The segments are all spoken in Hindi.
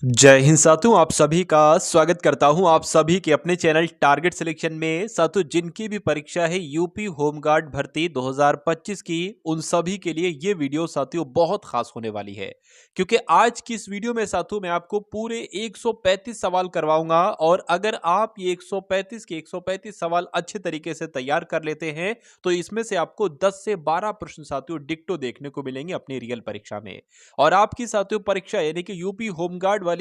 जय हिंद साथियों, आप सभी का स्वागत करता हूं आप सभी के अपने चैनल टारगेट सिलेक्शन में। साथियों, जिनकी भी परीक्षा है यूपी होमगार्ड भर्ती 2025 की, उन सभी के लिए ये वीडियो साथियों बहुत खास होने वाली है, क्योंकि आज की इस वीडियो में साथियों मैं आपको पूरे 135 सवाल करवाऊंगा। और अगर आप ये 135 के 135 सवाल अच्छे तरीके से तैयार कर लेते हैं तो इसमें से आपको 10 से 12 प्रश्न साथियों डिक्टो देखने को मिलेंगे अपनी रियल परीक्षा में। और आपकी साथियों परीक्षा यानी कि यूपी होमगार्ड वाली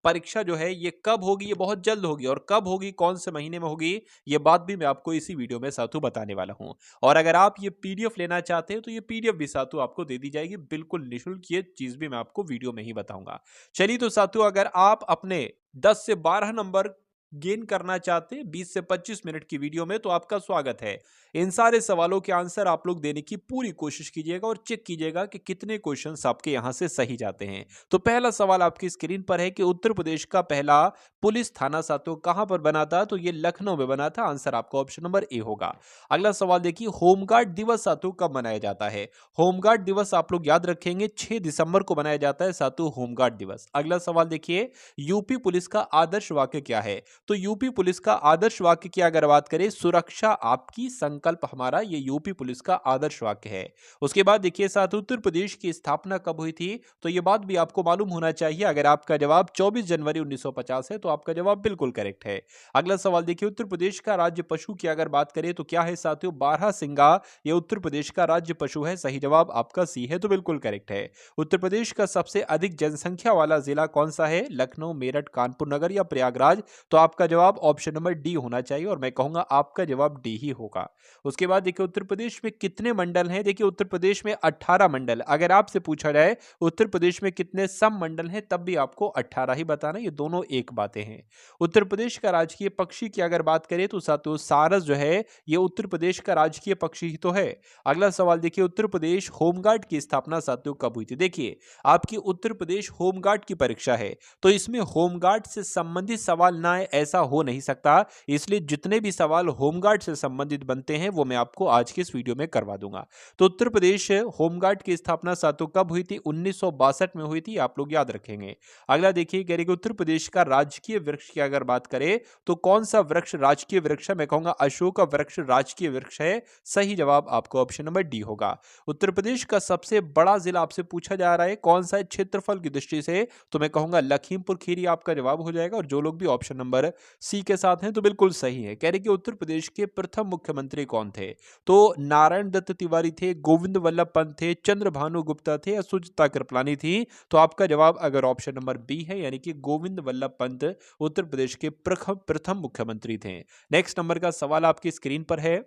परीक्षा जो है ये कब होगी, ये बहुत जल्द होगी। और कब होगी, कौन से महीने में होगी, ये बात भी मैं आपको इसी वीडियो में साथियों बताने वाला हूं। और अगर आप ये पीडीएफ लेना चाहते हैं तो ये पीडीएफ भी साथियों आपको दे दी जाएगी बिल्कुल निःशुल्क। ये चीज भी मैं आपको वीडियो में ही बताऊंगा। चलिए तो साथियों, अगर आप अपने 10 से 12 नंबर गेन करना चाहते हैं 20 से 25 मिनट की वीडियो में, तो आपका स्वागत है। इन सारे सवालों के आंसर आप लोग देने की पूरी कोशिश कीजिएगा और चेक कीजिएगा कि कितने क्वेश्चंस आपके यहां से सही जाते हैं। तो पहला सवाल आपकी स्क्रीन पर है कि उत्तर प्रदेश का पहला पुलिस थाना साथियों कहां पर बना था, तो ये लखनऊ में बना था। आंसर आपका ऑप्शन नंबर ए होगा। अगला सवाल देखिए, होमगार्ड दिवस साथियों कब मनाया जाता है। होमगार्ड दिवस आप लोग याद रखेंगे 6 दिसंबर को मनाया जाता है साथियों होमगार्ड दिवस। अगला सवाल देखिए, यूपी पुलिस का आदर्श वाक्य क्या है। तो यूपी पुलिस का आदर्श वाक्य की अगर बात करें, सुरक्षा आपकी संकल्प हमारा, ये यूपी पुलिस का आदर्श वाक्य है। उसके बाद देखिए साथ, उत्तर प्रदेश की स्थापना कब हुई थी, तो ये बात भी आपको मालूम होना चाहिए। अगर आपका जवाब 24 जनवरी 1950 है तो आपका जवाब बिल्कुल करेक्ट है। अगला सवाल देखिए, उत्तर प्रदेश का राज्य पशु की अगर बात करें तो क्या है साथियों, बारहसिंगा। ये उत्तर प्रदेश का राज्य पशु है। सही जवाब आपका सी है, तो बिल्कुल करेक्ट है। उत्तर प्रदेश का सबसे अधिक जनसंख्या वाला जिला कौन सा है, लखनऊ, मेरठ, कानपुर नगर या प्रयागराज। तो आपका जवाब ऑप्शन नंबर डी होना चाहिए और मैं कहूंगा आपका जवाब डी ही होगा। उसके बाद देखिए, उत्तर प्रदेश में कितने मंडल हैं। देखिए उत्तर प्रदेश में 18 मंडल। अगर आपसे पूछा जाए उत्तर प्रदेश में कितने सम मंडल हैं, तब भी आपको 18 ही बताना। ये दोनों एक बातें हैं। उत्तर प्रदेश का राजकीय पक्षी की अगर बात करें तो साथियों सारस जो है ये उत्तर प्रदेश का राजकीय पक्षी ही तो है। अगला सवाल देखिए, उत्तर प्रदेश होमगार्ड की स्थापना साथियों कब हुई थी। देखिए आपकी उत्तर प्रदेश होमगार्ड की परीक्षा है तो इसमें होमगार्ड से संबंधित सवाल ना आए ऐसा हो नहीं सकता। इसलिए जितने भी सवाल होमगार्ड से संबंधित बनते हैं वो मैं आपको आज की इस वीडियो में करवा दूंगा। तो उत्तर प्रदेश होमगार्ड की स्थापना साथियों कब हुई थी, 1962 में हुई थी। आप लोग याद रखेंगे। अगला देखिए, कह रहे कि उत्तर प्रदेश का राजकीय वृक्ष की अगर बात करें तो कौन सा वृक्ष राजकीय वृक्ष है। मैं कहूंगा अशोक का वृक्ष राजकीय वृक्ष है। सही जवाब आपको ऑप्शन नंबर डी होगा। उत्तर प्रदेश का सबसे बड़ा जिला आपसे पूछा जा रहा है कौन सा है क्षेत्रफल की दृष्टि से, तो मैं कहूंगा लखीमपुर खीरी आपका जवाब हो जाएगा। और जो लोग भी ऑप्शन नंबर सी के साथ हैं तो बिल्कुल सही है। कह रहे कि उत्तर प्रदेश के प्रथम मुख्यमंत्री कौन थे, तो नारायण दत्त तिवारी थे, गोविंद वल्लभ पंत थे, चंद्रभानु गुप्ता थे या सुचित्रा कृपलानी थी। तो आपका जवाब अगर ऑप्शन नंबर बी है यानी कि गोविंद वल्लभ पंत उत्तर प्रदेश के प्रथम मुख्यमंत्री थे। नेक्स्ट नंबर का सवाल आपकी स्क्रीन पर है,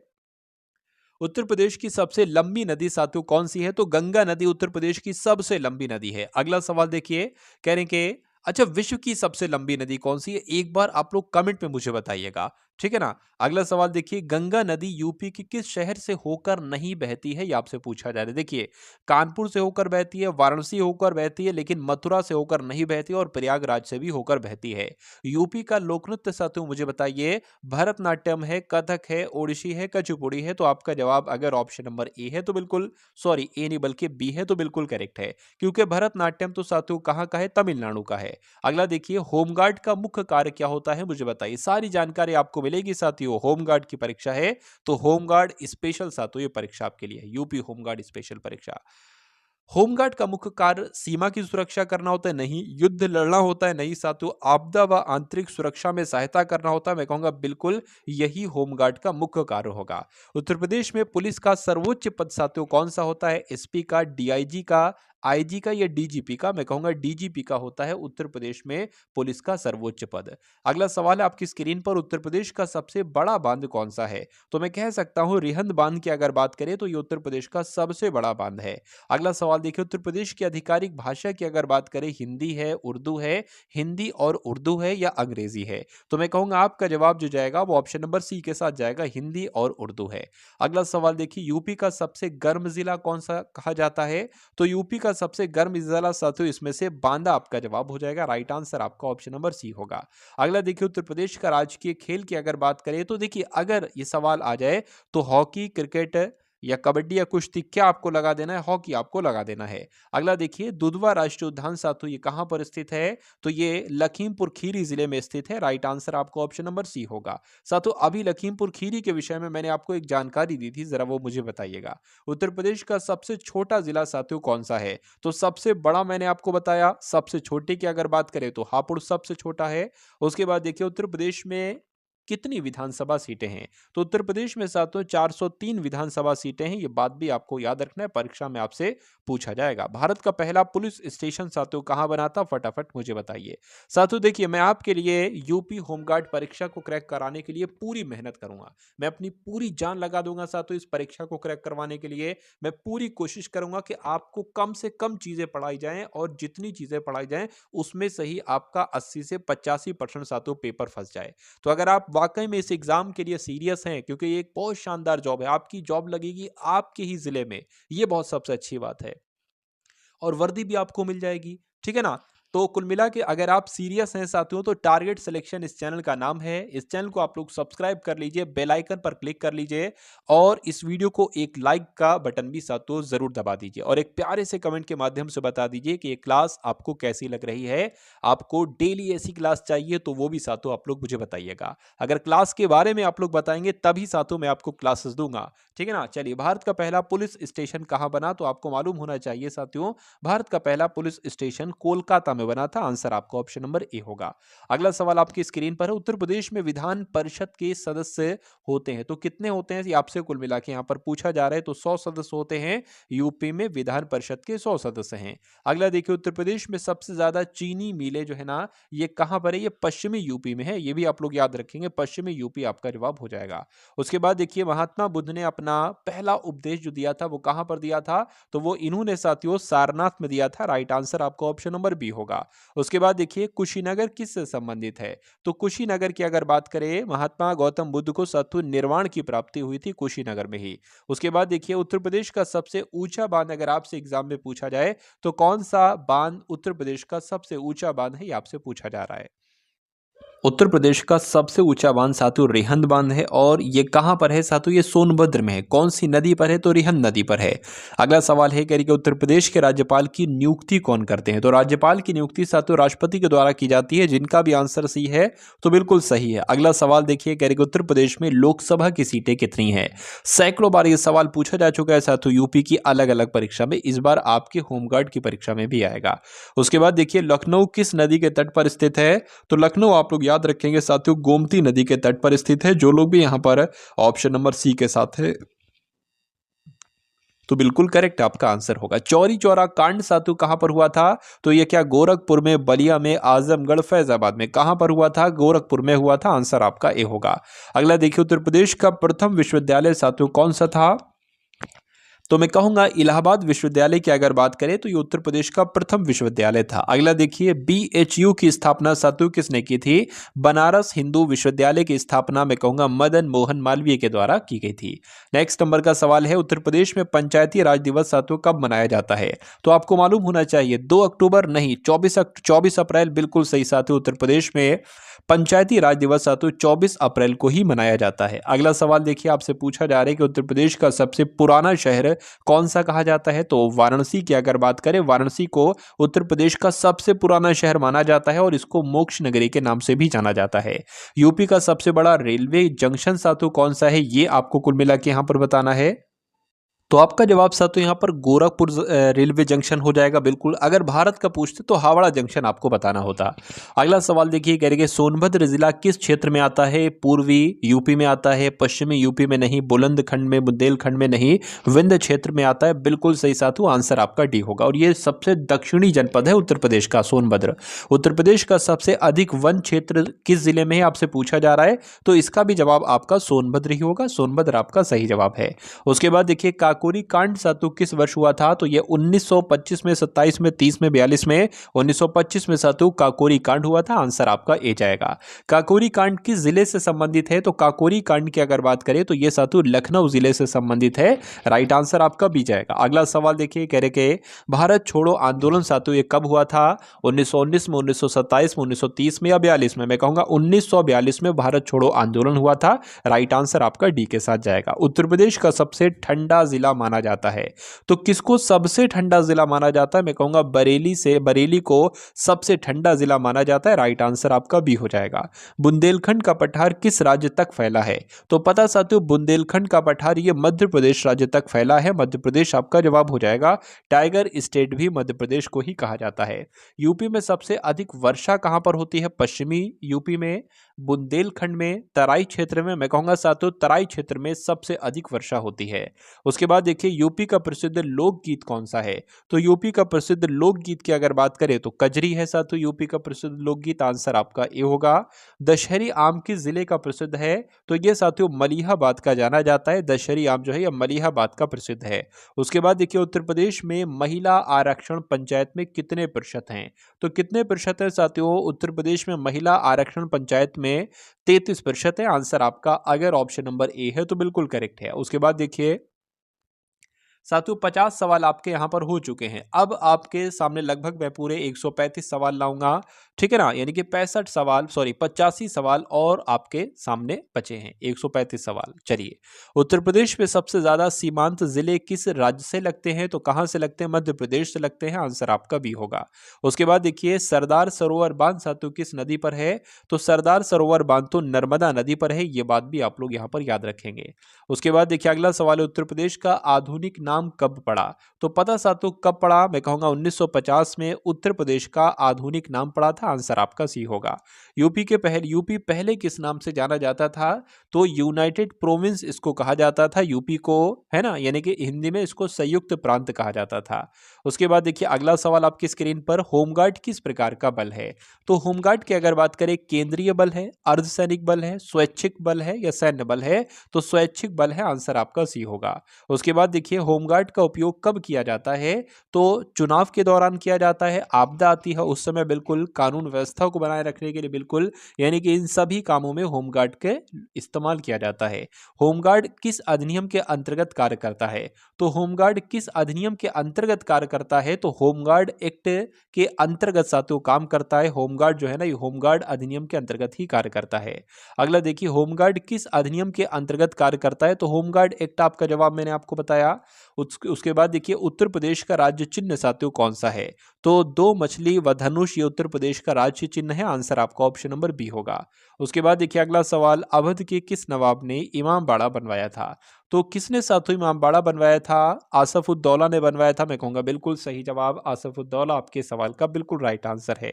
उत्तर प्रदेश की सबसे लंबी नदी साथियों कौन सी है, तो गंगा नदी उत्तर प्रदेश की सबसे लंबी नदी है। अगला सवाल देखिए, कह रहे हैं कि अच्छा विश्व की सबसे लंबी नदी कौन सी है, एक बार आप लोग कमेंट में मुझे बताइएगा, ठीक है ना। अगला सवाल देखिए, गंगा नदी यूपी के किस शहर से होकर नहीं बहती है, ये आपसे पूछा जा रहा है। देखिए कानपुर से होकर बहती है, वाराणसी होकर बहती है, लेकिन मथुरा से होकर नहीं बहती और प्रयागराज से भी होकर बहती है। यूपी का लोक नृत्य साथियों मुझे बताइए, भरतनाट्यम है, कथक है, ओडिसी है, कुचिपुड़ी है। तो आपका जवाब अगर ऑप्शन नंबर ए है तो बिल्कुल, सॉरी ए नहीं बल्कि बी है तो बिल्कुल करेक्ट है, क्योंकि भरतनाट्यम तो साथियों कहाँ का है, तमिलनाडु का है। अगला देखिए, होमगार्ड का मुख्य कार्य क्या होता है मुझे बताइए। सारी जानकारी आपको मिलेगी साथियों। होमगार्ड की परीक्षा है तो होमगार्ड स्पेशल साथियों ये परीक्षा आपके लिए है, यूपी होमगार्ड स्पेशल परीक्षा। होमगार्ड का मुख्य कार्य सीमा की सुरक्षा करना होता है, नहीं। युद्ध लड़ना होता है, नहीं साथियों। आपदा व आंतरिक सुरक्षा में सहायता करना होता है, मैं कहूंगा बिल्कुल यही होमगार्ड का मुख्य कार्य होगा। उत्तर प्रदेश में पुलिस का सर्वोच्च पद साथियों कौन सा होता है, एसपी का, डीआईजी का, आईजी का या डीजीपी का। मैं कहूंगा डीजीपी का होता है उत्तर प्रदेश में पुलिस का सर्वोच्च पद। अगला सवाल है आपकी स्क्रीन पर, उत्तर प्रदेश का सबसे बड़ा बांध कौन सा है, तो मैं कह सकता हूं रिहंद बांध की अगर बात करें तो ये उत्तर प्रदेश का सबसे बड़ा बांध है। अगला सवाल देखिए, उत्तर प्रदेश की आधिकारिक भाषा की अगर बात करें, हिंदी है, उर्दू है, हिंदी और उर्दू है या अंग्रेजी है। तो मैं कहूंगा आपका जवाब जो जाएगा वो ऑप्शन नंबर सी के साथ जाएगा, हिंदी और उर्दू है। अगला सवाल देखिए, यूपी का सबसे गर्म जिला कौन सा कहा जाता है, तो यूपी का सबसे गर्म जिला साथियों इसमें से बांदा आपका जवाब हो जाएगा। राइट आंसर आपका ऑप्शन नंबर सी होगा। अगला देखिए, उत्तर प्रदेश का राजकीय खेल की अगर बात करें तो देखिए अगर ये सवाल आ जाए तो हॉकी, क्रिकेट या कबड्डी या कुश्ती, क्या आपको लगा देना है? हॉकी आपको लगा देना है। अगला देखिए, दुधवा राष्ट्रीय उद्यान साथियों ये कहां पर स्थित है? तो ये लखीमपुर खीरी जिले में स्थित है। राइट आंसर आपको ऑप्शन नंबर सी होगा। साथियों अभी लखीमपुर खीरी के विषय में मैंने आपको एक जानकारी दी थी, जरा वो मुझे बताइएगा। उत्तर प्रदेश का सबसे छोटा जिला साथियों कौन सा है? तो सबसे बड़ा मैंने आपको बताया, सबसे छोटे की अगर बात करें तो हापुड़ सबसे छोटा है। उसके बाद देखिए उत्तर प्रदेश में कितनी विधानसभा सीटें हैं? तो उत्तर प्रदेश में साथियों 403 विधानसभा सीटें हैं। ये बात भी आपको याद रखना है, परीक्षा में आपसे पूछा जाएगा। भारत का पहला पुलिस स्टेशन साथियों कहां बना था? फटाफट मुझे बताइए। साथियों देखिए, मैं आपके लिए यूपी होमगार्ड परीक्षा को क्रैक कराने के लिए पूरी मेहनत करूंगा। मैं अपनी पूरी जान लगा दूंगा साथियों इस परीक्षा को क्रैक करवाने के लिए। मैं पूरी कोशिश करूंगा कि आपको कम से कम चीजें पढ़ाई जाएं, और जितनी चीजें पढ़ाई जाएं उसमें से ही आपका 80 से 85% साथियों पेपर फंस जाए। तो अगर आप वाकई में इस एग्जाम के लिए सीरियस हैं, क्योंकि ये एक बहुत शानदार जॉब है, आपकी जॉब लगेगी आपके ही जिले में, ये बहुत सबसे अच्छी बात है, और वर्दी भी आपको मिल जाएगी, ठीक है ना। तो कुल मिला के अगर आप सीरियस हैं साथियों, तो टारगेट सिलेक्शन इस चैनल का नाम है। इस चैनल को आप लोग सब्सक्राइब कर लीजिए, बेल आइकन पर क्लिक कर लीजिए, और इस वीडियो को एक लाइक का बटन भी साथियों जरूर दबा दीजिए, और एक प्यारे से कमेंट के माध्यम से बता दीजिए कि ये क्लास आपको कैसी लग रही है। आपको डेली ऐसी क्लास चाहिए तो वो भी साथियों आप लोग मुझे बताइएगा। अगर क्लास के बारे में आप लोग बताएंगे तभी साथियों मैं आपको क्लासेस दूंगा, ठीक है ना। चलिए, भारत का पहला पुलिस स्टेशन कहां बना? तो आपको मालूम होना चाहिए साथियों, भारत का पहला पुलिस स्टेशन कोलकाता में बना था। आंसर आपका ऑप्शन नंबर ए होगा। अगला सवाल आपकी स्क्रीन पर है, उत्तर प्रदेश में विधान परिषद के सदस्य होते हैं तो कितने होते हैं? ये आपसे कुल मिला के यहां पर पूछा जा रहा है। तो 100 सदस्य होते हैं। यूपी में विधान परिषद के 100 सदस्य हैं। अगला देखिए, उत्तर प्रदेश में सबसे ज्यादा चीनी मिलें जो है ना, ये कहां पर है? ये पश्चिमी यूपी में है। ये भी आप लोग याद रखेंगे, पश्चिमी यूपी आपका जवाब हो जाएगा। उसके बाद देखिए, महात्मा बुद्ध ने अपना पहला उपदेश जो दिया था वो कहां पर दिया था? तो वो इन्होंने साथियों सारनाथ में दिया था। राइट आंसर आपका ऑप्शन नंबर बी होगा। उसके बाद देखिए, कुशीनगर किससे संबंधित है? तो कुशीनगर की अगर बात करें, महात्मा गौतम बुद्ध को साथियों निर्वाण की प्राप्ति हुई थी कुशीनगर में ही। उसके बाद देखिए, उत्तर प्रदेश का सबसे ऊंचा बांध अगर आपसे एग्जाम में पूछा जाए तो कौन सा बांध उत्तर प्रदेश का सबसे ऊंचा बांध है? ये आपसे पूछा जा रहा है। उत्तर प्रदेश का सबसे ऊंचा बांध साथियों रिहंद बांध है, और ये कहां पर है साथियों? ये सोनभद्र में है। कौन सी नदी पर है? तो रिहंद नदी पर है। अगला सवाल है कि उत्तर प्रदेश के राज्यपाल की नियुक्ति कौन करते हैं? तो राज्यपाल की नियुक्ति साथियों राष्ट्रपति के द्वारा की जाती है। जिनका भी आंसर सी है तो बिल्कुल सही है। अगला सवाल देखिए, कह रही कि उत्तर प्रदेश में लोकसभा की सीटें कितनी है? सैकड़ों बार यह सवाल पूछा जा चुका है साथियों यूपी की अलग अलग परीक्षा में, इस बार आपके होमगार्ड की परीक्षा में भी आएगा। उसके बाद देखिए, लखनऊ किस नदी के तट पर स्थित है? तो लखनऊ आप लोग याद रखेंगे साथियों गोमती नदी के तट पर स्थित है। जो लोग भी यहां पर ऑप्शन नंबर सी के साथ है तो बिल्कुल करेक्ट आपका आंसर होगा। चौरी चौरा कांड साथियों कहां पर हुआ था? तो यह क्या गोरखपुर में, बलिया में, आजमगढ़, फैजाबाद में, कहां पर हुआ था? गोरखपुर में हुआ था। आंसर आपका ए होगा। अगला देखिए, उत्तर प्रदेश का प्रथम विश्वविद्यालय साथियों कौन सा था? तो मैं कहूंगा इलाहाबाद विश्वविद्यालय की अगर बात करें तो ये उत्तर प्रदेश का प्रथम विश्वविद्यालय था। अगला देखिए, बीएचयू की स्थापना साथियों किसने की थी? बनारस हिंदू विश्वविद्यालय की स्थापना मैं कहूंगा मदन मोहन मालवीय के द्वारा की गई थी। नेक्स्ट नंबर का सवाल है, उत्तर प्रदेश में पंचायती राज दिवस साथियों कब मनाया जाता है? तो आपको मालूम होना चाहिए 2 अक्टूबर नहीं, 24 अप्रैल बिल्कुल सही साथियों। उत्तर प्रदेश में पंचायती राज दिवस साथियों 24 अप्रैल को ही मनाया जाता है। अगला सवाल देखिए, आपसे पूछा जा रहा है कि उत्तर प्रदेश का सबसे पुराना शहर कौन सा कहा जाता है? तो वाराणसी की अगर बात करें, वाराणसी को उत्तर प्रदेश का सबसे पुराना शहर माना जाता है, और इसको मोक्ष नगरी के नाम से भी जाना जाता है। यूपी का सबसे बड़ा रेलवे जंक्शन साथियों कौन सा है? ये आपको कुल मिला के यहां पर बताना है। तो आपका जवाब साथियों यहाँ पर गोरखपुर रेलवे जंक्शन हो जाएगा बिल्कुल। अगर भारत का पूछते तो हावड़ा जंक्शन आपको बताना होता। अगला सवाल देखिए, कह रहे कि सोनभद्र जिला किस क्षेत्र में आता है? पूर्वी यूपी में आता है, पश्चिमी यूपी में नहीं, बुलंदखंड में, बुंदेलखंड में नहीं, विंध्य क्षेत्र में आता है। बिल्कुल सही साथियों, आंसर आपका डी होगा। और ये सबसे दक्षिणी जनपद है उत्तर प्रदेश का सोनभद्र। उत्तर प्रदेश का सबसे अधिक वन क्षेत्र किस जिले में है आपसे पूछा जा रहा है? तो इसका भी जवाब आपका सोनभद्र ही होगा। सोनभद्र आपका सही जवाब है। उसके बाद देखिए, काकोरी कांड साथियों किस वर्ष हुआ था? तो ये 1925 में, 27 में, 30 में, 42 में। 1925 में साथियों काकोरी कांड हुआ था। आंसर आपका ए जाएगा। काकोरी कांड किस जिले से संबंधित है? तो काकोरी कांड की अगर बात करें तो ये साथियों लखनऊ जिले से संबंधित है। राइट आंसर आपका बी जाएगा। अगला सवाल देखिए, कह रहे कि भारत छोड़ो आंदोलन साथियों ये कब हुआ था? 1919 में, 1927 में, 1930 में या 42 में? मैं कहूंगा 1942 में भारत छोड़ो आंदोलन हुआ था। राइट आंसर आपका डी के साथ जाएगा। उत्तर प्रदेश का सबसे ठंडा जिला जिला माना जाता है। तो किसको सबसे ठंडा जिला माना जाता है? मैं कहूंगा बरेली को सबसे ठंडा जिला माना जाता है। राइट आंसर आपका बी हो जाएगा। बुंदेलखंड का पठार किस राज्य तक फैला है? तो पता साथियों, बुंदेलखंड का पठार ये मध्य प्रदेश राज्य तक फैला है। मध्य प्रदेश आपका जवाब हो जाएगा। टाइगर स्टेट भी मध्य प्रदेश को ही कहा जाता है। यूपी में सबसे अधिक वर्षा कहां पर होती है? पश्चिमी यूपी में, बुंदेलखंड में, तराई क्षेत्र में। मैं कहूंगा साथियों तराई क्षेत्र में सबसे अधिक वर्षा होती है। उसके बाद देखिए यूपी का प्रसिद्ध लोकगीत कौन सा है? तो यूपी का प्रसिद्ध लोकगीत की अगर बात करें तो कजरी है साथियों यूपी का प्रसिद्ध लोकगीत। आंसर आपका ए होगा। दशहरी आम किस जिले का प्रसिद्ध है? तो ये साथियों मलिहाबाद का जाना जाता है। दशहरी आम जो है यह मलिहाबाद का प्रसिद्ध है। उसके बाद देखिए उत्तर प्रदेश में महिला आरक्षण पंचायत में कितने प्रतिशत हैं? तो कितने प्रतिशत है साथियों उत्तर प्रदेश में महिला आरक्षण पंचायत में? 33% है। आंसर आपका अगर ऑप्शन नंबर ए है तो बिल्कुल करेक्ट है। उसके बाद देखिए साथियों 50 सवाल आपके यहां पर हो चुके हैं। अब आपके सामने लगभग मैं पूरे 135 सवाल लाऊंगा, ठीक है ना, यानी कि 85 सवाल और आपके सामने बचे हैं। 135 सवाल। चलिए, उत्तर प्रदेश में सबसे ज्यादा सीमांत जिले किस राज्य से लगते हैं? तो कहां से लगते हैं? मध्य प्रदेश से लगते हैं। आंसर आपका भी होगा। उसके बाद देखिए सरदार सरोवर बांध साथियों किस नदी पर है? तो सरदार सरोवर बांध तो नर्मदा नदी पर है। ये बात भी आप लोग यहां पर याद रखेंगे। उसके बाद देखिए अगला सवाल है, उत्तर प्रदेश का आधुनिक नाम कब पड़ा? तो पता साथियों कब पड़ा? मैं कहूंगा 1950 में उत्तर प्रदेश का आधुनिक नाम पड़ा था। आंसर आपका सी होगा। यूपी पहले किस नाम से जाना जाता था? तो यूनाइटेड प्रोविंस इसको कहा जाता था यूपी को, है ना, यानी कि हिंदी में इसको संयुक्त प्रांत कहा जाता था। उसके बाद देखिए अगला सवाल आपकी स्क्रीन पर, होमगार्ड किस प्रकार का बल है? तो होमगार्ड की अगर बात करें, केंद्रीय बल है, अर्धसैनिक बल है, स्वैच्छिक बल है या सैन्य बल है? तो स्वैच्छिक बल है। आंसर आपका सी होगा। उसके बाद देखिए होमगार्ड का उपयोग कब किया जाता है? तो चुनाव के दौरान किया जाता है, आपदा आती है उस समय बिल्कुल, कानून व्यवस्था को बनाए रखने के लिए बिल्कुल, यानी कि इन सभी कामों में होमगार्ड के इस्तेमाल किया जाता है। होमगार्ड किस अधिनियम के अंतर्गत कार्य करता है? तो होमगार्ड किस अधिनियम के अंतर्गत कार्य करता है? तो होमगार्ड एक्ट के अंतर्गत साथियों काम करता है। होमगार्ड जो है ना, ये होमगार्ड अधिनियम के अंतर्गत ही कार्य करता है। अगला देखिए होमगार्ड किस अधिनियम के अंतर्गत कार्य करता है? तो होमगार्ड एक्ट आपका जवाब मैंने आपको बताया। उसके बाद देखिए उत्तर प्रदेश का राज्य चिन्ह साथियों कौन सा है? तो दो मछली व धनुष ये उत्तर प्रदेश का राज्य चिन्ह है। आंसर आपका ऑप्शन नंबर बी होगा। उसके बाद देखिए अगला सवाल, अवध के किस नवाब ने इमामबाड़ा बनवाया था? तो किसने साथियों इमामबाड़ा बनवाया था? आसफउद्दौला ने बनवाया था। मैं कहूंगा बिल्कुल सही जवाब, आसफउद्दौला आपके सवाल का बिल्कुल राइट आंसर है।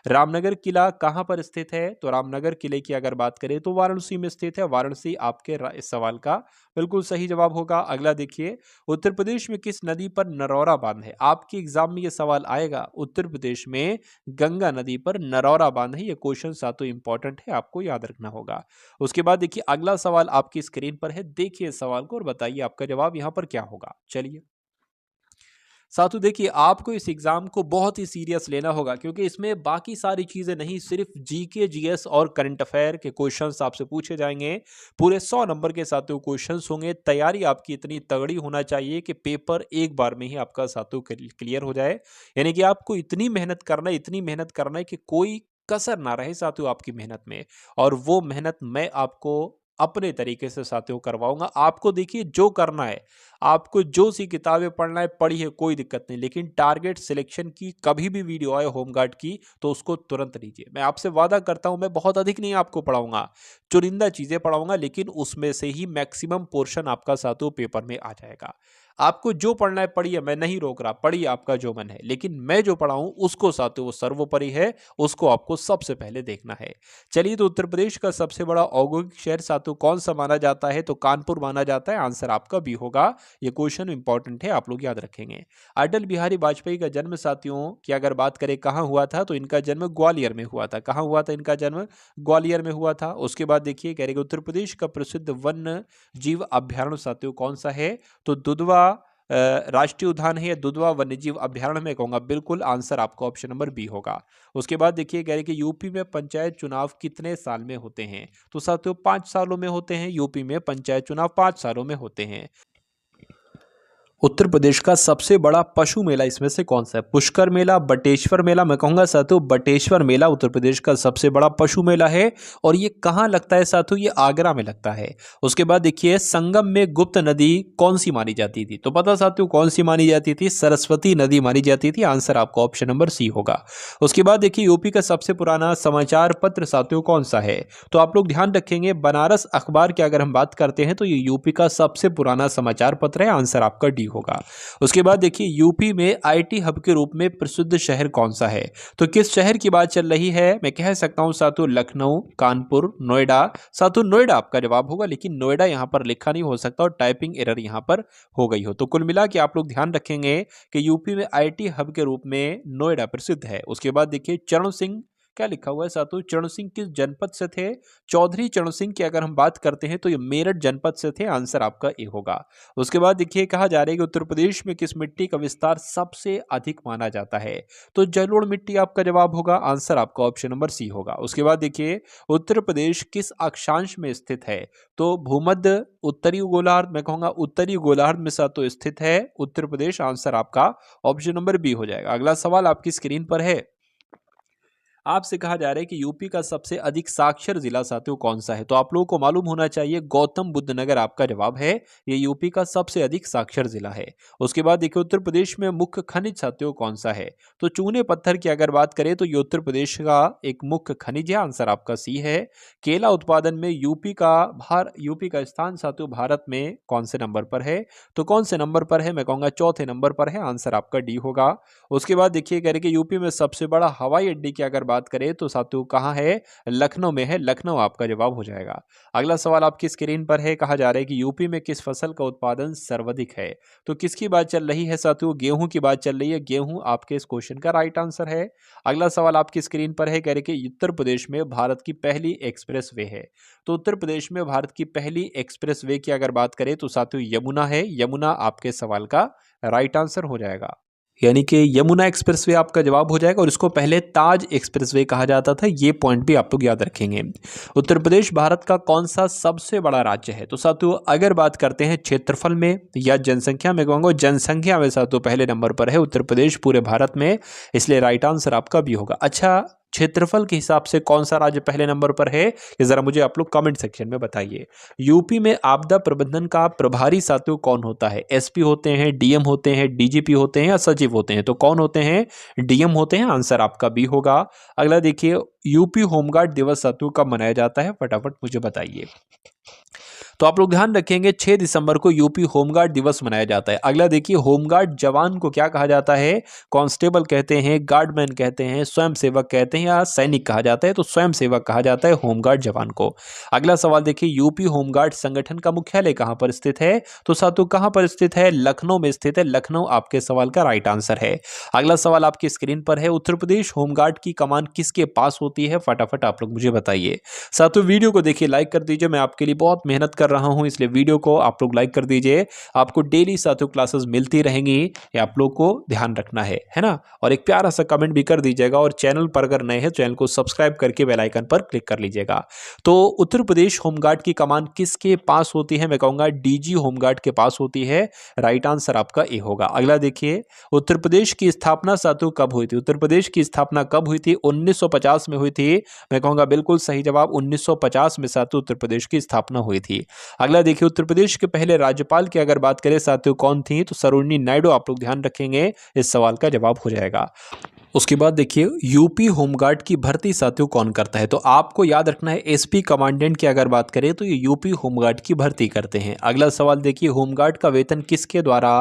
रामनगर किला कहां पर स्थित है? तो रामनगर किले की अगर बात करें तो वाराणसी में स्थित है। वाराणसी आपके इस सवाल का बिल्कुल सही जवाब होगा। अगला देखिए, उत्तर प्रदेश में किस नदी पर नरौरा बांध है? आपके एग्जाम में यह सवाल आएगा। उत्तर प्रदेश में गंगा नदी पर नरौरा बांध है। यह क्वेश्चन सातों इंपॉर्टेंट है, आपको याद रखना होगा। उसके बाद देखिए अगला सवाल आपकी स्क्रीन पर है, देखिए सवाल को और बताइए आपका जवाब यहां पर क्या होगा। चलिए साथियों, देखिए आपको इस एग्जाम को बहुत ही सीरियस लेना होगा, क्योंकि इसमें बाकी सारी चीजें नहीं, सिर्फ जीके जीएस और करंट अफेयर के क्वेश्चंस आपसे पूछे जाएंगे। पूरे 100 नंबर के साथियों क्वेश्चंस होंगे। तैयारी आपकी इतनी तगड़ी होना चाहिए कि पेपर एक बार में ही आपका साथियों क्लियर हो जाए। यानी कि आपको इतनी मेहनत करना है कि कोई कसर ना रहे साथियों आपकी मेहनत में। और वो मेहनत मैं आपको अपने तरीके से साथियों करवाऊंगा। आपको देखिए जो करना है, आपको जो सी किताबें पढ़ना है पढ़िए, कोई दिक्कत नहीं, लेकिन टारगेट सिलेक्शन की कभी भी वीडियो आए होमगार्ड की तो उसको तुरंत लीजिए। मैं आपसे वादा करता हूं मैं बहुत अधिक नहीं आपको पढ़ाऊंगा, चुनिंदा चीजें पढ़ाऊंगा, लेकिन उसमें से ही मैक्सिमम पोर्शन आपका साथियों पेपर में आ जाएगा। आपको जो पढ़ना है पढ़िए, मैं नहीं रोक रहा, पढ़िए आपका जो मन है, लेकिन मैं जो पढ़ाऊं उसको साथियों वो सर्वोपरि है, उसको आपको सबसे पहले देखना है। चलिए, तो उत्तर प्रदेश का सबसे बड़ा औद्योगिक शहर साथियों कौन सा माना जाता है? तो कानपुर माना जाता है। आंसर आपका भी होगा। ये क्वेश्चन इंपॉर्टेंट है, आप लोग याद रखेंगे। अटल बिहारी वाजपेयी का जन्म साथियों की अगर बात करें कहां हुआ था? तो इनका जन्म ग्वालियर में हुआ था। कहां हुआ था इनका जन्म? ग्वालियर में हुआ था। उसके बाद देखिए कह रहे उत्तर प्रदेश का प्रसिद्ध वन्य जीव अभ्यारण्य साथियों कौन सा है? तो दुधवा राष्ट्रीय उद्यान है या दुधवा वन्यजीव अभ्यारण्य में कहूंगा बिल्कुल आंसर आपका ऑप्शन नंबर बी होगा। उसके बाद देखिए कह रहे कि यूपी में पंचायत चुनाव कितने साल में होते हैं? तो साथियों 5 सालों में होते हैं। यूपी में पंचायत चुनाव 5 सालों में होते हैं। उत्तर प्रदेश का सबसे बड़ा पशु मेला इसमें से कौन सा है? पुष्कर मेला, बटेश्वर मेला? मैं कहूंगा साथियों बटेश्वर मेला उत्तर प्रदेश का सबसे बड़ा पशु मेला है। और ये कहाँ लगता है साथियों? ये आगरा में लगता है। उसके बाद देखिए संगम में गुप्त नदी कौन सी मानी जाती थी? तो पता साथियों कौन सी मानी जाती थी? सरस्वती नदी मानी जाती थी। आंसर आपका ऑप्शन नंबर सी होगा। उसके बाद देखिए यूपी का सबसे पुराना समाचार पत्र साथियों कौन सा है? तो आप लोग ध्यान रखेंगे बनारस अखबार की अगर हम बात करते हैं तो ये यूपी का सबसे पुराना समाचार पत्र है। आंसर आपका डी होगा। उसके बाद देखिए यूपी में आईटी हब के रूप में प्रसिद्ध शहर कौन सा है? तो किस शहर की बात चल रही है? मैं कह सकता हूं साथियों लखनऊ, कानपुर, नोएडा। साथियों नोएडा आपका जवाब होगा, लेकिन नोएडा यहां पर लिखा नहीं हो सकता और टाइपिंग एरर यहां पर हो गई हो। तो कुल मिला के आप लोग ध्यान रखेंगे कि यूपी में आईटी हब के रूप में नोएडा प्रसिद्ध है। उसके बाद देखिए चरण सिंह, क्या लिखा हुआ है साथियों? चरण सिंह किस जनपद से थे? चौधरी चरण सिंह की अगर हम बात करते हैं तो ये मेरठ जनपद से थे। आंसर आपका ए होगा। उसके बाद देखिए कहा जा रहा है कि उत्तर प्रदेश में किस मिट्टी का विस्तार सबसे अधिक माना जाता है? तो जलोढ़ मिट्टी आपका जवाब होगा। आंसर आपका ऑप्शन नंबर सी होगा। उसके बाद देखिए उत्तर प्रदेश किस अक्षांश में स्थित है? तो भूमध्य, उत्तरी गोलार्ध, मैं कहूंगा उत्तरी गोलार्ध में साथियों स्थित है उत्तर प्रदेश। आंसर आपका ऑप्शन नंबर बी हो जाएगा। अगला सवाल आपकी स्क्रीन पर है। आपसे कहा जा रहा है कि यूपी का सबसे अधिक साक्षर जिला साथियों कौन सा है? तो आप लोगों को मालूम होना चाहिए गौतम बुद्ध नगर आपका जवाब है। ये यूपी का सबसे अधिक साक्षर जिला है। उसके बाद देखिए उत्तर प्रदेश में मुख्य खनिज साथियों कौन सा है? तो चूने पत्थर की अगर बात करें तो ये उत्तर प्रदेश का एक मुख्य खनिज है। आंसर आपका सी है। केला उत्पादन में यूपी का स्थान साथियों भारत में कौन से नंबर पर है? तो कौन से नंबर पर है? मैं कहूंगा चौथे नंबर पर है। आंसर आपका डी होगा। उसके बाद देखिए कह रहे कि यूपी में सबसे बड़ा हवाई अड्डे की अगर बात करें तो साथियों कहां है? लखनऊ में है। लखनऊ आपका जवाब हो जाएगा। अगला सवाल आपकी स्क्रीन पर है। कहा जा रहा है कि यूपी में किस फसल का उत्पादन सर्वाधिक है? तो किसकी बात चल रही है साथियों? गेहूं की बात चल रही है। गेहूं आपके इस क्वेश्चन का राइट आंसर है। अगला सवाल आपकी स्क्रीन पर है। कह रहे कि उत्तर प्रदेश में भारत की पहली एक्सप्रेस वे है। तो उत्तर प्रदेश में भारत की पहली एक्सप्रेस वे की अगर बात करें तो साथियों यमुना है। यमुना आपके सवाल का राइट आंसर हो जाएगा। यानी कि यमुना एक्सप्रेसवे आपका जवाब हो जाएगा। और इसको पहले ताज एक्सप्रेसवे कहा जाता था। ये पॉइंट भी आप लोग याद रखेंगे। उत्तर प्रदेश भारत का कौन सा सबसे बड़ा राज्य है? तो साथियों अगर बात करते हैं क्षेत्रफल में या जनसंख्या में, कहूंगा जनसंख्या में साथियों पहले नंबर पर है उत्तर प्रदेश पूरे भारत में। इसलिए राइट आंसर आपका भी होगा। अच्छा, क्षेत्रफल के हिसाब से कौन सा राज्य पहले नंबर पर है ये जरा मुझे आप लोग कमेंट सेक्शन में बताइए। यूपी में आपदा प्रबंधन का प्रभारी साथियों कौन होता है? एसपी होते हैं, डीएम होते हैं, डीजीपी होते हैं या सचिव होते हैं? तो कौन होते हैं? डीएम होते हैं। आंसर आपका बी होगा। अगला देखिए यूपी होमगार्ड दिवस साथियों कब मनाया जाता है? फटाफट मुझे बताइए। तो आप लोग ध्यान रखेंगे 6 दिसंबर को यूपी होमगार्ड दिवस मनाया जाता है। अगला देखिए होमगार्ड जवान को क्या कहा जाता है? कांस्टेबल कहते हैं, गार्डमैन कहते हैं, स्वयंसेवक कहते हैं या सैनिक कहा जाता है? तो स्वयंसेवक कहा जाता है होमगार्ड जवान को। अगला सवाल देखिए यूपी होमगार्ड संगठन का मुख्यालय कहां पर स्थित है? तो साथियों कहां पर स्थित है? लखनऊ में स्थित है। लखनऊ आपके सवाल का राइट आंसर है। अगला सवाल आपकी स्क्रीन पर है। उत्तर प्रदेश होमगार्ड की कमान किसके पास होती है? फटाफट आप लोग मुझे बताइए। साथियों वीडियो को देखिए, लाइक कर दीजिए। मैं आपके लिए बहुत मेहनत कर रहा हूं, इसलिए वीडियो को आप लोग लाइक कर दीजिए। आपको डेली साथियों क्लासेस मिलती रहेंगी, ये आप लोग को ध्यान रखना है ना। और एक प्यारा सा कमेंट भी कर दीजिएगा। और चैनल पर अगर नए हैं चैनल को सब्सक्राइब करके बेल आइकन पर क्लिक कर लीजिएगा। तो उत्तर प्रदेश होमगार्ड की कमान किसके पास होती है? मैं कहूंगा डीजी होमगार्ड के पास होती है। राइट आंसर आपका ए होगा। अगला देखिए उत्तर प्रदेश की स्थापना साथियों कब हुई थी? उत्तर प्रदेश की स्थापना कब हुई थी? 1950 में हुई थी। मैं कहूंगा बिल्कुल सही जवाब 1950 में साथियों उत्तर प्रदेश की स्थापना हुई थी। अगला देखिए उत्तर प्रदेश के पहले राज्यपाल की अगर बात करें साथियों कौन थी? तो सरोजिनी नायडू आप लोग ध्यान रखेंगे, इस सवाल का जवाब हो जाएगा। उसके बाद देखिए यूपी होमगार्ड की भर्ती साथियों कौन करता है? तो आपको याद रखना है एसपी कमांडेंट की अगर बात करें तो ये यूपी होमगार्ड की भर्ती करते हैं। अगला सवाल देखिए होमगार्ड का वेतन किसके द्वारा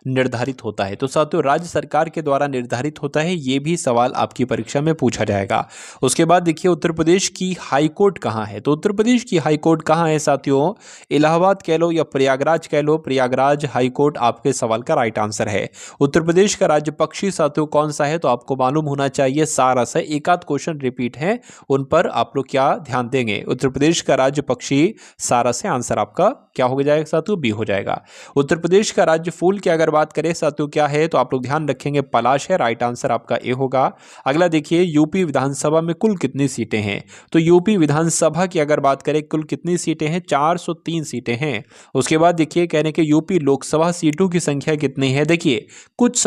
निर्धारित होता है? तो साथियों राज्य सरकार के द्वारा निर्धारित होता है। ये भी सवाल आपकी परीक्षा में पूछा जाएगा। उसके बाद देखिए उत्तर प्रदेश की हाईकोर्ट कहाँ है? तो उत्तर प्रदेश की हाईकोर्ट कहाँ है साथियों? इलाहाबाद कह लो या प्रयागराज कह लो, प्रयागराज हाईकोर्ट आपके सवाल का राइट आंसर है। उत्तर प्रदेश का राज्य पक्षी साथियों कौन सा है? तो आपको मालूम होना चाहिए सारस है। एक आध क्वेश्चन रिपीट है, उन पर आप लोग क्या ध्यान देंगे। उत्तर प्रदेश का राज्य पक्षी सारस है, आंसर आपका क्या हो जाएगा साथियों, बी हो जाएगा। उत्तर प्रदेश का राज्य फूल की अगर बात करें साथियों क्या है, तो आप लोग ध्यान रखेंगे पलाश है, राइट आंसर आपका ए होगा। अगला देखिए, यूपी विधानसभा में कुल कितनी सीटें हैं। तो यूपी विधानसभा की अगर बात करें कुल कितनी सीटें हैं, 403 सीटें हैं। उसके बाद देखिए कह रहे हैं कि यूपी लोकसभा सीटों की संख्या कितनी है। देखिए कुछ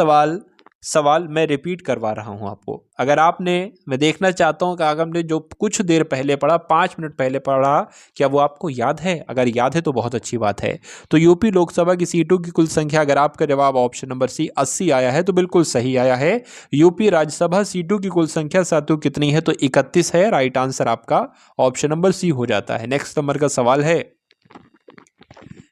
सवाल मैं रिपीट करवा रहा हूं आपको। अगर आपने, मैं देखना चाहता हूं कि अगर हमने जो कुछ देर पहले पढ़ा, 5 मिनट पहले पढ़ा, क्या वो आपको याद है। अगर याद है तो बहुत अच्छी बात है। तो यूपी लोकसभा की सीटों की कुल संख्या, अगर आपका जवाब ऑप्शन नंबर सी 80 आया है तो बिल्कुल सही आया है। यूपी राज्यसभा सीटों की कुल संख्या साथियों कितनी है, तो 31 है, राइट आंसर आपका ऑप्शन नंबर सी हो जाता है। नेक्स्ट नंबर का सवाल है,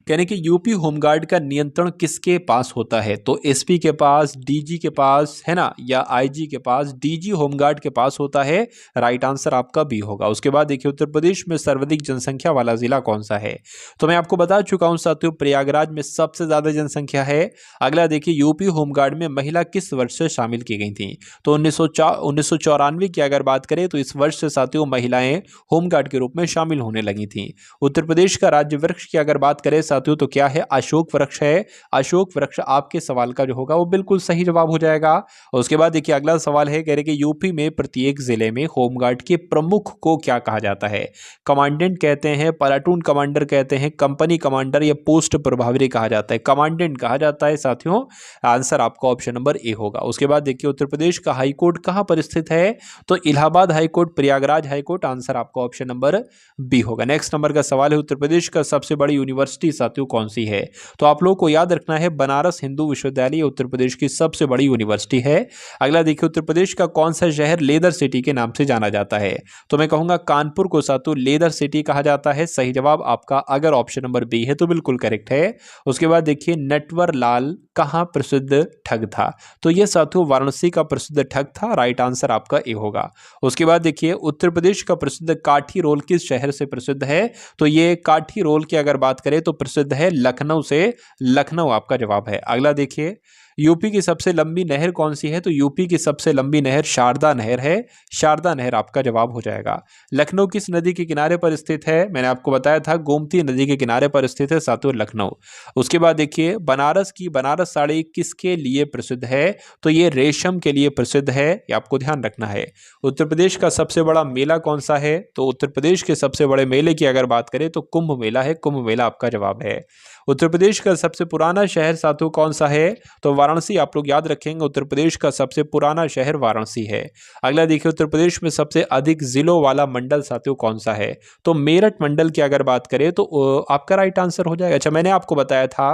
यानी कि यूपी होमगार्ड का नियंत्रण किसके पास होता है। तो एसपी के पास, डीजी के पास है ना, या आईजी के पास। डीजी होमगार्ड के पास होता है, राइट आंसर आपका बी होगा। उसके बाद देखिए उत्तर प्रदेश में सर्वाधिक जनसंख्या वाला जिला कौन सा है। तो मैं आपको बता चुका हूं साथियों, प्रयागराज में सबसे ज्यादा जनसंख्या है। अगला देखिए, यूपी होमगार्ड में महिला किस वर्ष से शामिल की गई थी। तो 1994 की अगर बात करें तो इस वर्ष से साथियों महिलाएं होमगार्ड के रूप में शामिल होने लगी थी। उत्तर प्रदेश का राज्य वृक्ष की अगर बात करें साथियों तो क्या है, अशोक वृक्ष है। अशोक वृक्ष आपके सवाल का जो होगा वो बिल्कुल सही जवाब हो जाएगा। और उसके बाद देखिए अगला सवाल है, कह रहे कि यूपी में प्रत्येक जिले में होमगार्ड के प्रमुख को क्या कहा जाता है। कमांडेंट कहते हैं, प्लाटून कमांडर कहते हैं, कंपनी कमांडर, या पोस्ट प्रभारी कहा जाता है। कमांडेंट कहा जाता है साथियों, आंसर आपका ऑप्शन नंबर ए होगा। उसके बाद देखिए उत्तर प्रदेश का हाईकोर्ट कहां पर स्थित है। तो Allahabad high court, Prayagraj high court, answer आपका ऑप्शन नंबर बी होगा। नेक्स्ट नंबर का सवाल है, उत्तर प्रदेश का सबसे बड़ी यूनिवर्सिटी साथियों कौन सी है। तो आप लोगों को याद रखना है, बनारस हिंदू विश्वविद्यालय उत्तर प्रदेश की सबसे बड़ी यूनिवर्सिटी है। अगला देखिए, उत्तर प्रदेश का कौन सा शहर लेदर सिटी के नाम से जाना जाता है। तो मैं कहूंगा कानपुर को साथियों लेदर सिटी कहा जाता है। सही जवाब आपका अगर ऑप्शन नंबर बी है तो बिल्कुल करेक्ट है। उसके बाद देखिए, नटवर लाल कहां प्रसिद्ध ठग था। तो यह साथियों वाराणसी का प्रसिद्ध ठग था, राइट आंसर आपका ए होगा। उसके बाद देखिए, उत्तर प्रदेश का प्रसिद्ध काठी रोल किस शहर से प्रसिद्ध है। तो ये काठी रोल की अगर बात करें तो प्रसिद्ध है लखनऊ से। लखनऊ आपका जवाब है। अगला देखिए, यूपी की सबसे लंबी नहर कौन सी है। तो यूपी की सबसे लंबी नहर शारदा नहर है। शारदा नहर आपका जवाब हो जाएगा। लखनऊ किस नदी के किनारे पर स्थित है। मैंने आपको बताया था गोमती नदी के किनारे पर स्थित है साथियों लखनऊ। उसके बाद देखिए, बनारस की बनारस साड़ी किसके लिए प्रसिद्ध है। तो ये रेशम के लिए प्रसिद्ध है, ये आपको ध्यान रखना है। उत्तर प्रदेश का सबसे बड़ा मेला कौन सा है। तो उत्तर प्रदेश के सबसे बड़े मेले की अगर बात करें तो कुंभ मेला है। कुंभ मेला आपका जवाब है। उत्तर प्रदेश का सबसे पुराना शहर साथियों कौन सा है। तो वाराणसी, आप लोग याद रखेंगे उत्तर प्रदेश का सबसे पुराना शहर वाराणसी है। अगला देखिए, उत्तर प्रदेश में सबसे अधिक जिलों वाला मंडल साथियों कौन सा है। तो मेरठ मंडल की अगर बात करें तो आपका राइट आंसर हो जाएगा। अच्छा, मैंने आपको बताया था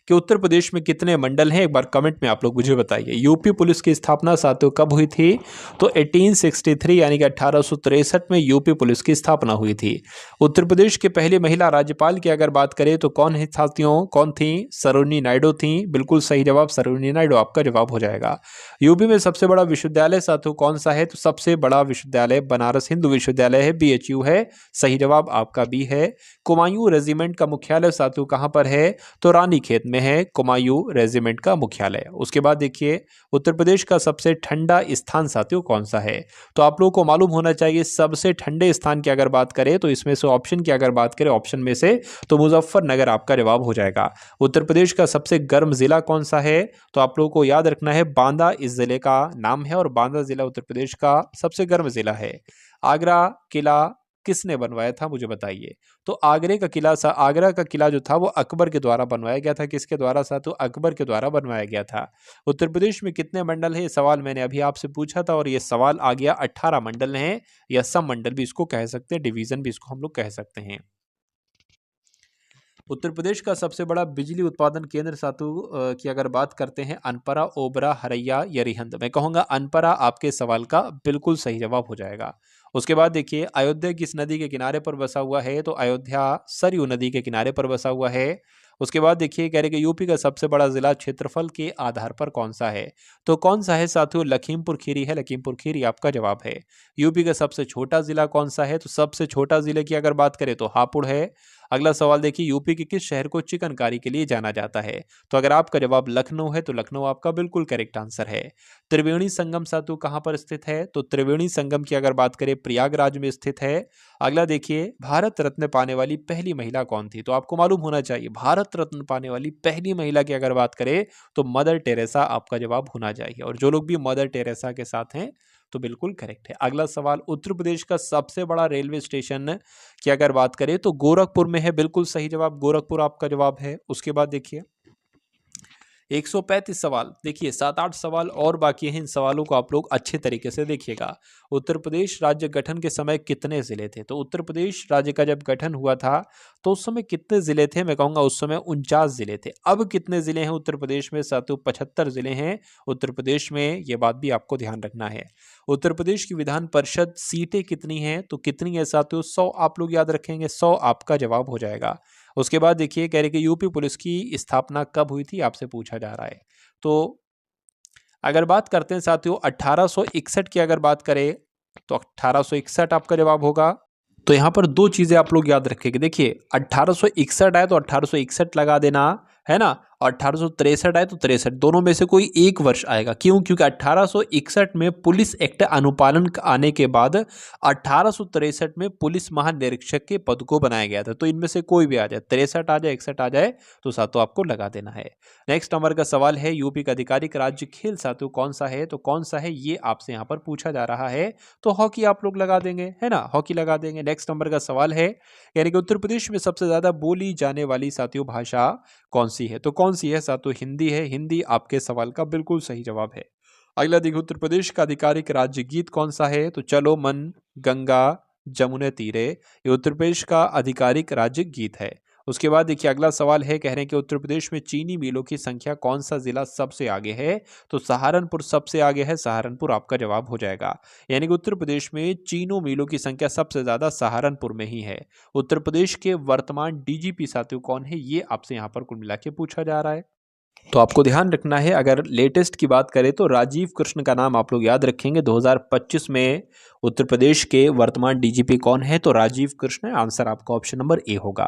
कि उत्तर प्रदेश में कितने मंडल हैं, एक बार कमेंट में आप लोग मुझे बताइए। यूपी पुलिस की स्थापना साथियों कब हुई थी। तो 1863 यानी कि 1863 में यूपी पुलिस की स्थापना हुई थी। उत्तर प्रदेश के पहले महिला राज्यपाल की अगर बात करें तो कौन है साथियों, कौन थी। सरोजिनी नायडू थी, बिल्कुल सही जवाब सरोजिनी नायडू आपका जवाब हो जाएगा। यूपी में सबसे बड़ा विश्वविद्यालय साथियों कौन सा है। तो सबसे बड़ा विश्वविद्यालय बनारस हिंदू विश्वविद्यालय है, BHU है। सही जवाब आपका बी है। कुमायूं रेजिमेंट का मुख्यालय साथियों कहां पर है। तो रानीखेत में है कुमायूं रेजिमेंट का मुख्यालय। उसके बाद देखिए, उत्तर प्रदेश का सबसे ठंडा स्थान साथियों कौन सा है। तो आप लोगों को मालूम होना चाहिए सबसे ठंडे स्थान की अगर बात करें तो इसमें से ऑप्शन की अगर बात करें ऑप्शन में से तो मुजफ्फरनगर आपका जवाब हो जाएगा। उत्तर प्रदेश का सबसे गर्म जिला कौन सा है। तो आप लोगों को याद रखना है बांदा इस जिले का नाम है, और बांदा जिला उत्तर प्रदेश का सबसे गर्म जिला है। आगरा किला किसने बनवाया था मुझे बताइए। तो आगरा का किला जो था वो अकबर के द्वारा बनवाया गया था। किसके द्वारा था। तो अकबर के द्वारा बनवाया गया था। उत्तर प्रदेश में कितने मंडल है, ये सवाल मैंने अभी आपसे पूछा था और ये सवाल आ गया। 18 मंडल हैं, या सब मंडल भी इसको कह सकते हैं, डिवीजन भी इसको हम लोग कह सकते हैं। उत्तर प्रदेश का सबसे बड़ा बिजली उत्पादन केंद्र साथियों की अगर बात करते हैं, अनपरा, ओबरा, हरैया या रिहंद। मैं कहूँगा अनपरा आपके सवाल का बिल्कुल सही जवाब हो जाएगा। उसके बाद देखिए अयोध्या किस नदी के किनारे पर बसा हुआ है, तो अयोध्या सरयू नदी के किनारे पर बसा हुआ है। उसके बाद देखिए कह रहे कि यूपी का सबसे बड़ा जिला क्षेत्रफल के आधार पर कौन सा है, तो कौन सा है साथियों, लखीमपुर खीरी है, लखीमपुर खीरी आपका जवाब है। यूपी का सबसे छोटा जिला कौन सा है, तो सबसे छोटा जिले की अगर बात करें तो हापुड़ है। अगला सवाल देखिए यूपी के किस शहर को चिकनकारी के लिए जाना जाता है, तो अगर आपका जवाब लखनऊ है तो लखनऊ आपका बिल्कुल करेक्ट आंसर है। त्रिवेणी संगम साधु कहां पर स्थित है, तो त्रिवेणी संगम की अगर बात करें प्रयागराज में स्थित है। अगला देखिए भारत रत्न पाने वाली पहली महिला कौन थी, तो आपको मालूम होना चाहिए भारत रत्न पाने वाली पहली महिला की अगर बात करें तो मदर टेरेसा आपका जवाब होना चाहिए, और जो लोग भी मदर टेरेसा के साथ हैं तो बिल्कुल करेक्ट है। अगला सवाल उत्तर प्रदेश का सबसे बड़ा रेलवे स्टेशन की अगर बात करें तो गोरखपुर में है, बिल्कुल सही जवाब, गोरखपुर आपका जवाब है। उसके बाद देखिए 135 सवाल, देखिए 7-8 सवाल और बाकी हैं, इन सवालों को आप लोग अच्छे तरीके से देखिएगा। उत्तर प्रदेश राज्य गठन के समय कितने जिले थे, तो उत्तर प्रदेश राज्य का जब गठन हुआ था तो उस समय कितने जिले थे, मैं कहूंगा उस समय 49 जिले थे। अब कितने जिले हैं उत्तर प्रदेश में साथियों, 75 जिले हैं उत्तर प्रदेश में, ये बात भी आपको ध्यान रखना है। उत्तर प्रदेश की विधान परिषद सीटें कितनी हैं, तो कितनी है साथियों, 100 आप लोग याद रखेंगे, 100 आपका जवाब हो जाएगा। उसके बाद देखिए कह रहे कि यूपी पुलिस की स्थापना कब हुई थी, आपसे पूछा जा रहा है। तो अगर बात करते हैं साथियों 1861 की अगर बात करें तो 1861 आपका जवाब होगा। तो यहां पर दो चीजें आप लोग याद रखेंगे, देखिए 1861 आए तो 1861 लगा देना है ना, और 1863 आए तो 63, दोनों में से कोई एक वर्ष आएगा। क्यों, क्योंकि 1861 में पुलिस एक्ट अनुपालन आने के बाद 1863 में पुलिस महानिरीक्षक के पद को बनाया गया था। तो इनमें से कोई भी आ जाए, 63 आ जाए, 61 आ जाए, तो सातों आपको लगा देना है। नेक्स्ट नंबर का सवाल है यूपी का आधिकारिक राज्य खेल साथियों कौन सा है, तो कौन सा है ये आपसे यहाँ पर पूछा जा रहा है। तो हॉकी आप लोग लगा देंगे, है ना, हॉकी लगा देंगे। नेक्स्ट नंबर का सवाल है यानी कि उत्तर प्रदेश में सबसे ज्यादा बोली जाने वाली साथियों भाषा कौन सी है, तो कौन सी है साथियों, हिंदी है। हिंदी आपके सवाल का बिल्कुल सही जवाब है। अगला देखिए उत्तर प्रदेश का आधिकारिक राज्य गीत कौन सा है, तो चलो मन गंगा जमुने तीरे, ये उत्तर प्रदेश का आधिकारिक राज्य गीत है। उसके बाद देखिए अगला सवाल है, कह रहे हैं कि उत्तर प्रदेश में चीनी मिलों की संख्या कौन सा जिला सबसे आगे है, तो सहारनपुर सबसे आगे है, सहारनपुर आपका जवाब हो जाएगा। यानी कि उत्तर प्रदेश में चीनी मिलों की संख्या सबसे ज्यादा सहारनपुर में ही है। उत्तर प्रदेश के वर्तमान डीजीपी साथियों कौन है, ये आपसे यहाँ पर कुल मिला के पूछा जा रहा है। तो आपको ध्यान रखना है, अगर लेटेस्ट की बात करें तो राजीव कृष्ण का नाम आप लोग याद रखेंगे। 2025 में उत्तर प्रदेश के वर्तमान डीजीपी कौन है, तो राजीव कृष्ण, आंसर आपका ऑप्शन नंबर ए होगा।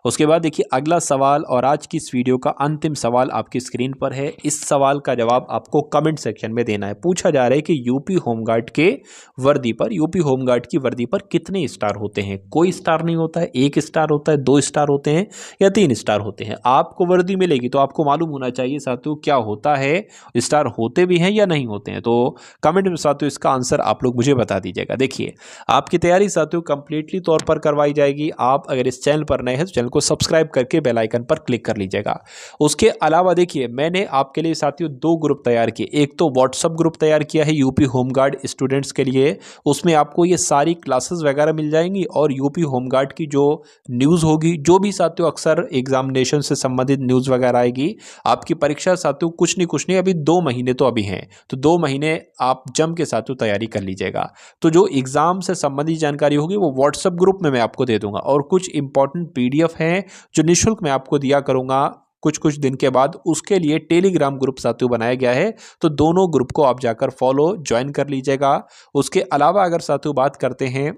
उसके बाद देखिए अगला सवाल और आज की इस वीडियो का अंतिम सवाल आपकी स्क्रीन पर है। इस सवाल का जवाब आपको कमेंट सेक्शन में देना है। पूछा जा रहा है कि यूपी होमगार्ड के वर्दी पर, यूपी होमगार्ड की वर्दी पर कितने स्टार होते हैं। कोई स्टार नहीं होता है, 1 स्टार होता है, 2 स्टार होते हैं या 3 स्टार होते हैं। आपको वर्दी मिलेगी तो आपको मालूम होना चाहिए साथियों क्या होता है, स्टार होते भी हैं या नहीं होते हैं। तो कमेंट में साथियों इसका आंसर आप लोग मुझे बता दीजिएगा। देखिए आपकी तैयारी साथियों कंप्लीटली तौर पर करवाई जाएगी। आप अगर इस चैनल पर नए हैं तो चैनल को सब्सक्राइब करके बेल आइकन पर क्लिक कर लीजिएगा। उसके अलावा देखिए मैंने आपके लिए साथियों 2 ग्रुप तैयार किए। एक तो व्हाट्सएप ग्रुप तैयार किया है यूपी होमगार्ड स्टूडेंट्स के लिए, उसमें आपको ये सारी क्लासेस वगैरह मिल जाएंगी और यूपी होमगार्ड की जो न्यूज़ होगी, जो भी साथियों अक्सर एग्जामिनेशन से संबंधित न्यूज़ वगैरह आएगी। आपकी परीक्षा साथियों कुछ नहीं अभी 2 महीने तो अभी हैं, तो 2 महीने आप जम के साथियों तैयारी कर लीजिएगा। तो जो एग्जाम से संबंधित जानकारी होगी वो व्हाट्सएप ग्रुप में मैं आपको दे दूंगा, और कुछ इंपॉर्टेंट पीडीएफ हैं जो निःशुल्क मैं आपको दिया करूंगा कुछ दिन के बाद। उसके लिए टेलीग्राम ग्रुप साथियों बनाया गया है, तो दोनों ग्रुप को आप जाकर फॉलो ज्वाइन कर लीजिएगा। उसके अलावा अगर साथियों बात करते हैं,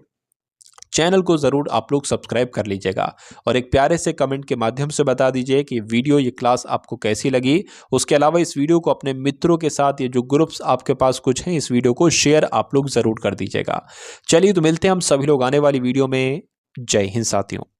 चैनल को ज़रूर आप लोग सब्सक्राइब कर लीजिएगा और एक प्यारे से कमेंट के माध्यम से बता दीजिए कि वीडियो, ये क्लास आपको कैसी लगी। उसके अलावा इस वीडियो को अपने मित्रों के साथ, ये जो ग्रुप्स आपके पास कुछ हैं, इस वीडियो को शेयर आप लोग ज़रूर कर दीजिएगा। चलिए तो मिलते हैं हम सभी लोग आने वाली वीडियो में। जय हिंद साथियों।